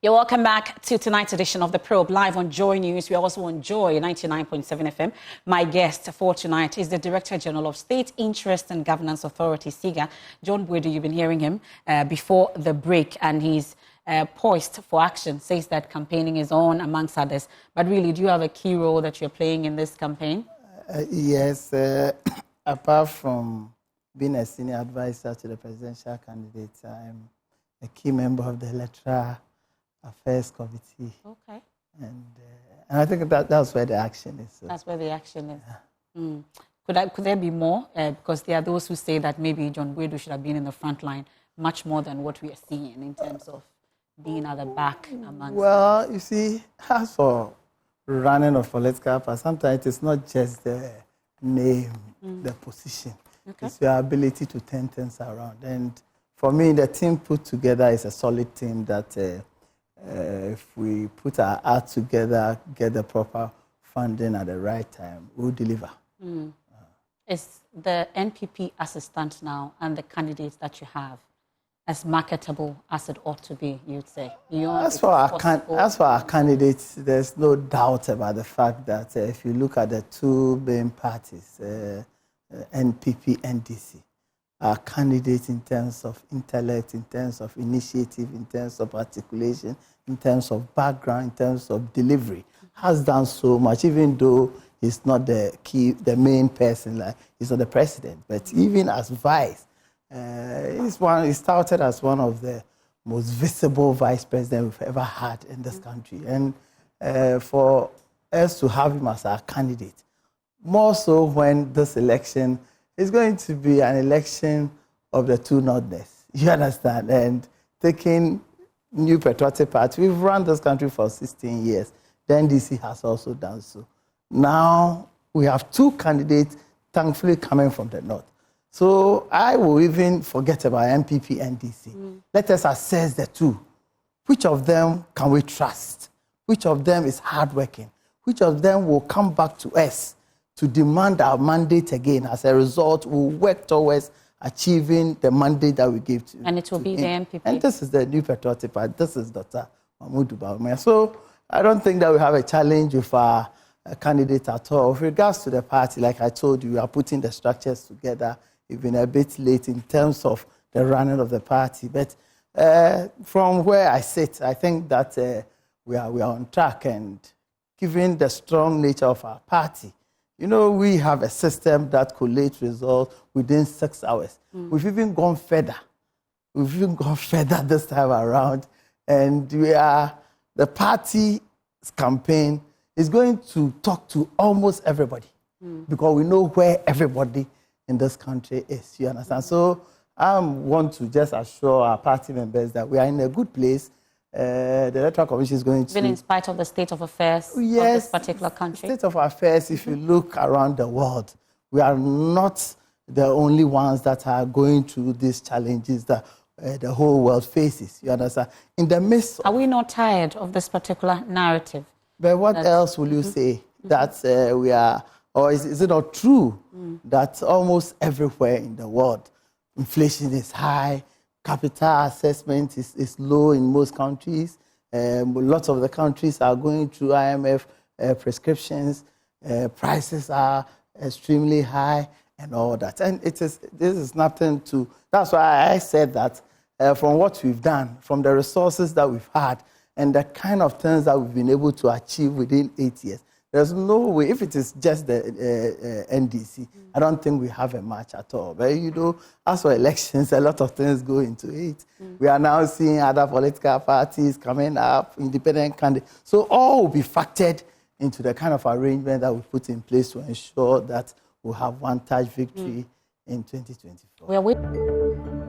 You're welcome back to tonight's edition of The Probe, live on Joy News. We also on Joy 99.7 FM. My guest for tonight is the Director General of State Interest and Governance Authority, SIGA, John Boadu. You've been hearing him before the break, and he's poised for action, says that campaigning is on, amongst others. But really, do you have a key role that you're playing in this campaign? Yes, apart from being a senior advisor to the presidential candidate, I'm a key member of the Electoral Affairs Committee. Okay. And I think that's where the action is. So. That's where the action is. Yeah. Could there be more? Because there are those who say that maybe John Boadu should have been in the front line much more than what we are seeing in terms of being at the back amongst. Well, you see, as for running of political party, sometimes it's not just the name, the position. Okay. It's your ability to turn things around. And for me, the team put together is a solid team that if we put our art together, get the proper funding at the right time, we'll deliver. Is the NPP assistant now and the candidates that you have as marketable as it ought to be, you'd say? As for our candidates, there's no doubt about the fact that if you look at the two main parties, NPP, NDC, our candidates in terms of intellect, in terms of initiative, in terms of articulation, in terms of background, in terms of delivery, has done so much, even though he's not the main person, like he's not the president. But even as vice, he started as one of the most visible vice presidents we've ever had in this country. And for us to have him as our candidate, more so when this election is going to be an election of the two nothness. You understand? And taking New Patriotic Party, we've run this country for 16 years. The NDC has also done so. Now we have two candidates, thankfully, coming from the north. So I will even forget about NPP and NDC. Let us assess the two. Which of them can we trust? Which of them is hardworking? Which of them will come back to us to demand our mandate again? As a result, we'll work towards achieving the mandate that we gave to And it will be him. the NPP. And this is the New Patriotic Party. This is Dr. Mahmoud Bawumia. So I don't think that we have a challenge with our candidate at all. With regards to the party, like I told you, we are putting the structures together. We've been a bit late in terms of the running of the party. But from where I sit, I think that we are on track. And given the strong nature of our party, you know, we have a system that collates results within 6 hours. We've even gone further. We've even gone further this time around. And the party's campaign is going to talk to almost everybody because we know where everybody in this country is. You understand? So I want to just assure our party members that we are in a good place. The Electoral Commission is going to... Even in spite of the state of affairs of this particular country? State of affairs, if you look around the world, we are not the only ones that are going through these challenges that the whole world faces. You understand? In the midst of... Are we not tired of this particular narrative? But what else will you say? That we are... Or is it not true that almost everywhere in the world, inflation is high, capital assessment is low in most countries. Lots of the countries are going through IMF prescriptions. Prices are extremely high and all that. And this is nothing to... That's why I said that from what we've done, from the resources that we've had, and the kind of things that we've been able to achieve within 8 years, there's no way, if it is just the NDC, I don't think we have a match at all. But, you know, as for elections, a lot of things go into it. We are now seeing other political parties coming up, independent candidates. So all will be factored into the kind of arrangement that we put in place to ensure that we'll have one-touch victory in 2024.